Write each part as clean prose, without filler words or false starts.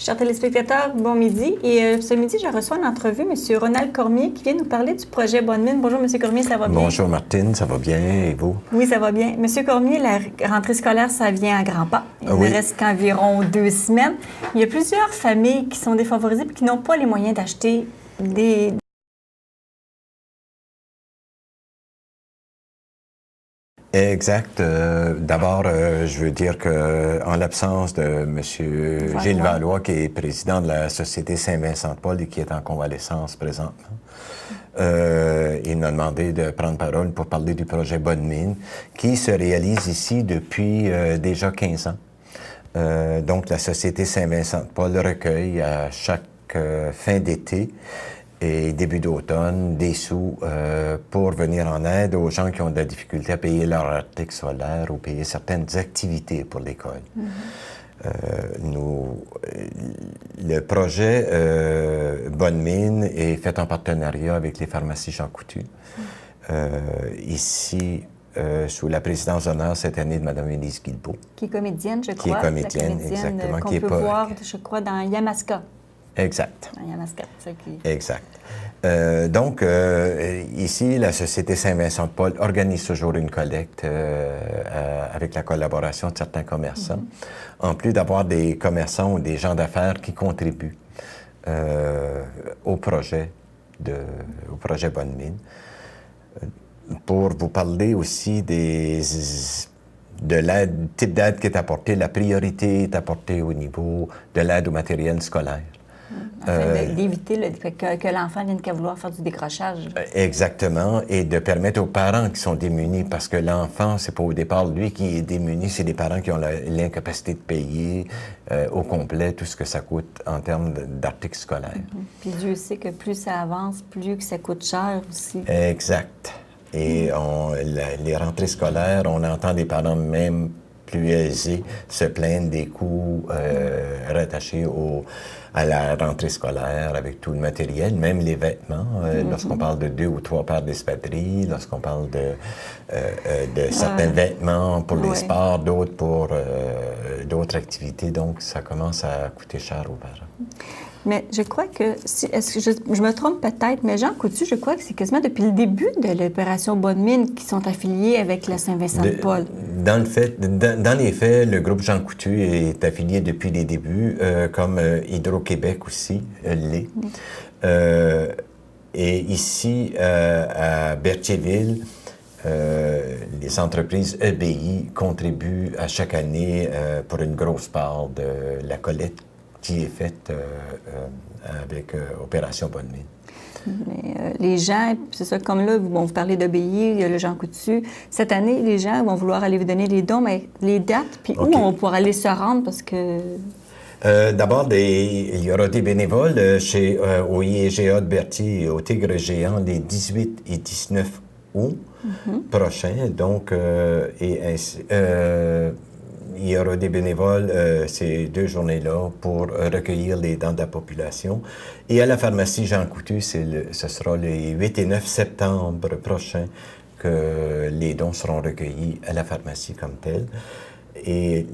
Chers téléspectateurs, bon midi. Et ce midi, je reçois en entrevue M. Ronald Cormier qui vient nous parler du projet Bonne Mine. Bonjour, M. Cormier, ça va bien? Bonjour, Martine, ça va bien, et vous? Oui, ça va bien. M. Cormier, la rentrée scolaire, ça vient à grands pas. Il ne reste qu'environ 2 semaines. Il y a plusieurs familles qui sont défavorisées et qui n'ont pas les moyens d'acheter des... Exact. D'abord, je veux dire que en l'absence de M. Gilles Valois, qui est président de la Société Saint-Vincent-de-Paul et qui est en convalescence présentement, il m'a demandé de prendre parole pour parler du projet Bonne Mine, qui se réalise ici depuis déjà 15 ans. Donc, la Société Saint-Vincent-de-Paul recueille à chaque fin d'été et début d'automne des sous pour venir en aide aux gens qui ont de la difficulté à payer leur article scolaire ou payer certaines activités pour l'école. Le projet Bonne Mine est fait en partenariat avec les pharmacies Jean Coutu. Ici, sous la présidence d'honneur cette année de Mme Élise Guilbeault. Qui est comédienne, je crois. Qui est comédienne, exactement. Qu'on peut voir, je crois, dans Yamaska. Exact. Dans Yamaska, c'est ça qui... Exact. Donc, ici, la Société Saint-Vincent-de-Paul organise toujours une collecte avec la collaboration de certains commerçants, en plus d'avoir des commerçants ou des gens d'affaires qui contribuent au projet Bonne Mine. Pour vous parler aussi de l'aide, type d'aide qui est apportée, la priorité est apportée au niveau de l'aide au matériel scolaire. Afin d'éviter que l'enfant vienne qu'à vouloir faire du décrochage. Exactement, et de permettre aux parents qui sont démunis, parce que l'enfant, c'est pas au départ lui qui est démuni, c'est les parents qui ont l'incapacité de payer au complet tout ce que ça coûte en termes d'articles scolaires. Puis Dieu sait que plus ça avance, plus que ça coûte cher aussi. Exact. Et les rentrées scolaires, on entend des parents même plus aisés se plaindre des coûts rattachés à la rentrée scolaire avec tout le matériel, même les vêtements. Lorsqu'on parle de 2 ou 3 paires d'espadrilles, lorsqu'on parle de certains vêtements pour les sports, d'autres pour d'autres activités, donc ça commence à coûter cher aux parents. Mais je crois que, est-ce que je me trompe peut-être, mais Jean Coutu, je crois que c'est quasiment depuis le début de l'opération Bonne Mine qui sont affiliés avec la Saint-Vincent-de-Paul. Dans les faits, le groupe Jean Coutu est affilié depuis les débuts, comme Hydro-Québec aussi l'est. Et ici, à Berthierville, les entreprises EBI contribuent à chaque année pour une grosse part de la collecte qui est faite avec Opération Bonne Mine. Mais, les gens, c'est ça, comme là, vous parlez d'EBI, il y a le Jean Coutu. Cette année, les gens vont vouloir aller vous donner les dons, mais les dates, puis où on va pouvoir aller se rendre, parce que... D'abord, il y aura des bénévoles au IEGA de Berthier et au Tigre Géant les 18 et 19 août prochains. Donc, il y aura des bénévoles ces 2 journées-là pour recueillir les dons de la population. Et à la pharmacie Jean Coutu, ce sera les 8 et 9 septembre prochains que les dons seront recueillis à la pharmacie comme telle. Et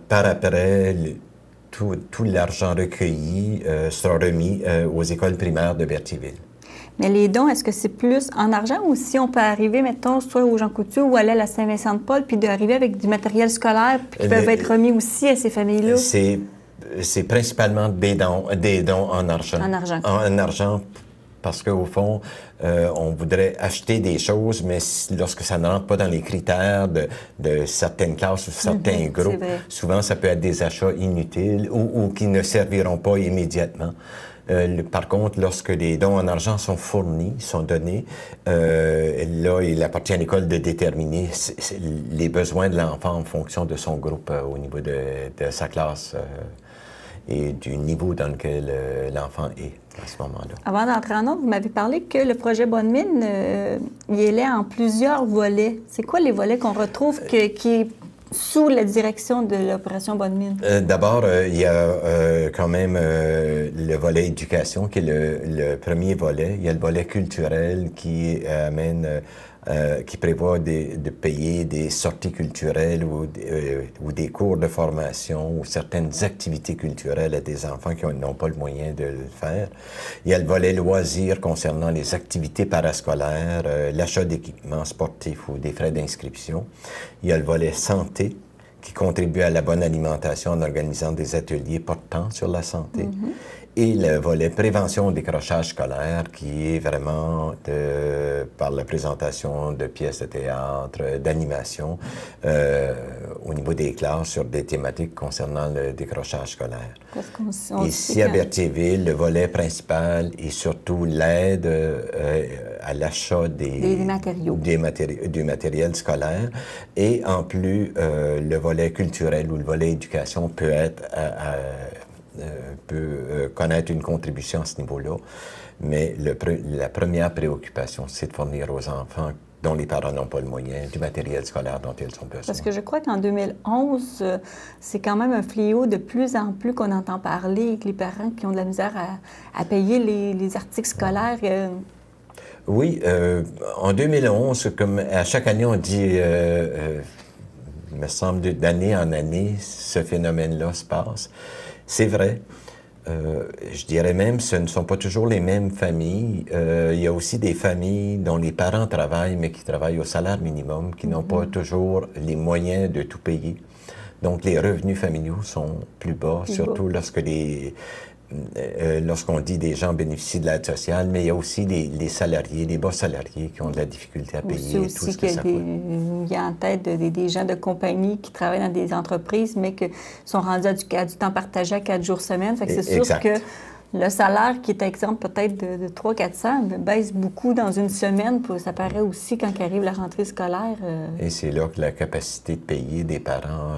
par après, tout l'argent recueilli sera remis aux écoles primaires de Berthierville. Mais les dons, est-ce que c'est plus en argent ou si on peut arriver, mettons, soit au Jean Coutu ou aller à la Saint-Vincent-de-Paul, puis d'arriver avec du matériel scolaire, puis qui peuvent être remis aussi à ces familles-là? C'est principalement des dons en argent. En argent. En argent, parce qu'au fond, on voudrait acheter des choses, mais lorsque ça ne rentre pas dans les critères de certaines classes ou certains groupes, souvent ça peut être des achats inutiles ou qui ne serviront pas immédiatement. Par contre, lorsque les dons en argent sont fournis, sont donnés, là, il appartient à l'école de déterminer les besoins de l'enfant en fonction de son groupe au niveau de sa classe et du niveau dans lequel l'enfant est à ce moment-là. Avant d'entrer en ordre, vous m'avez parlé que le projet Bonne Mine, il est là en plusieurs volets. C'est quoi les volets qu'on retrouve qui est sous la direction de l'opération Bonne Mine? D'abord, il y a quand même le volet éducation qui est le premier volet. Il y a le volet culturel qui amène qui prévoit de payer des sorties culturelles ou des cours de formation ou certaines activités culturelles à des enfants qui n'ont pas le moyen de le faire. Il y a le volet loisirs concernant les activités parascolaires, l'achat d'équipements sportifs ou des frais d'inscription. Il y a le volet santé qui contribue à la bonne alimentation en organisant des ateliers portant sur la santé. Et le volet prévention au décrochage scolaire, qui est vraiment par la présentation de pièces de théâtre, d'animation au niveau des classes sur des thématiques concernant le décrochage scolaire. Ici, à Berthierville, le volet principal est surtout l'aide à l'achat du matériel scolaire. Et en plus, le volet culturel ou le volet éducation peut être peut connaître une contribution à ce niveau-là, mais la première préoccupation, c'est de fournir aux enfants dont les parents n'ont pas le moyen du matériel scolaire dont ils ont besoin. Parce que je crois qu'en 2011, c'est quand même un fléau de plus en plus qu'on entend parler, avec les parents qui ont de la misère à payer les articles scolaires. Oui, en 2011, comme à chaque année on dit, il me semble d'année en année, ce phénomène-là se passe. C'est vrai. Je dirais même, ce ne sont pas toujours les mêmes familles. Il y a aussi des familles dont les parents travaillent, mais qui travaillent au salaire minimum, qui n'ont pas toujours les moyens de tout payer. Donc, les revenus familiaux sont plus bas, surtout lorsqu'on dit des gens bénéficient de l'aide sociale, mais il y a aussi les salariés, les bas salariés qui ont de la difficulté à payer tout ce que ça coûte. Il y a en tête des gens de compagnie qui travaillent dans des entreprises, mais qui sont rendus à du temps partagé à 4 jours semaine. Fait que c'est sûr que le salaire, qui est exemple peut-être de 300-400, baisse beaucoup dans une semaine. Ça paraît aussi quand arrive la rentrée scolaire. Et c'est là que la capacité de payer des parents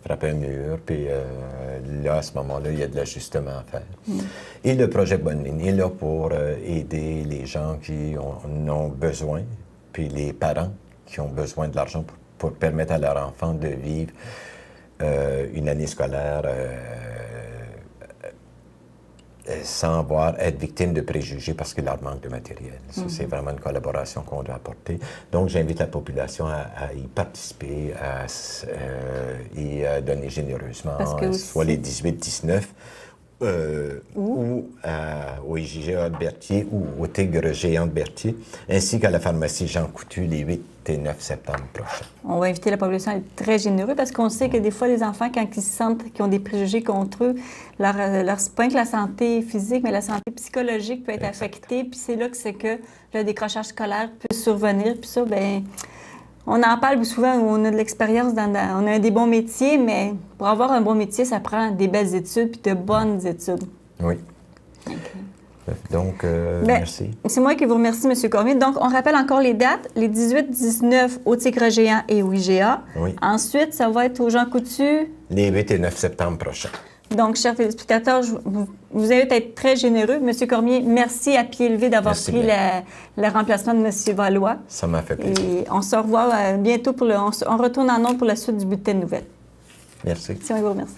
frappe un mur. Puis là, à ce moment-là, il y a de l'ajustement à faire. Et le projet Bonne Ligne est là pour aider les gens qui en ont besoin, puis les parents qui ont besoin de l'argent pour permettre à leurs enfants de vivre une année scolaire sans être victime de préjugés parce qu'il leur manque de matériel. Ça, c'est vraiment une collaboration qu'on doit apporter. Donc, j'invite la population à y participer et à donner généreusement, soit les 18-19, ou au IGA de Berthier ou au Tigre géant de Berthier, ainsi qu'à la pharmacie Jean Coutu les 8 et 9 septembre prochains. On va inviter la population à être très généreux parce qu'on sait que des fois, les enfants, quand ils se sentent qu'ils ont des préjugés contre eux, c'est pas que la santé physique, mais la santé psychologique peut être affectée. Puis c'est là que le décrochage scolaire peut survenir. Puis ça, bien, on en parle souvent, on a de l'expérience, on a des bons métiers, mais pour avoir un bon métier, ça prend des belles études puis de bonnes études. Oui. Okay. Donc, merci. C'est moi qui vous remercie, M. Cormier. Donc, on rappelle encore les dates. Les 18-19 au Tigre géant et au IGA. Oui. Ensuite, ça va être au Jean Coutu. Les 8 et 9 septembre prochains. Donc, chers téléspectateurs, vous allez être très généreux. M. Cormier, merci à pied levé d'avoir pris le remplacement de M. Valois. Ça m'a fait plaisir. Et on se revoit bientôt on retourne en ondes pour la suite du bulletin de nouvelles. Merci. Si on vous remercie.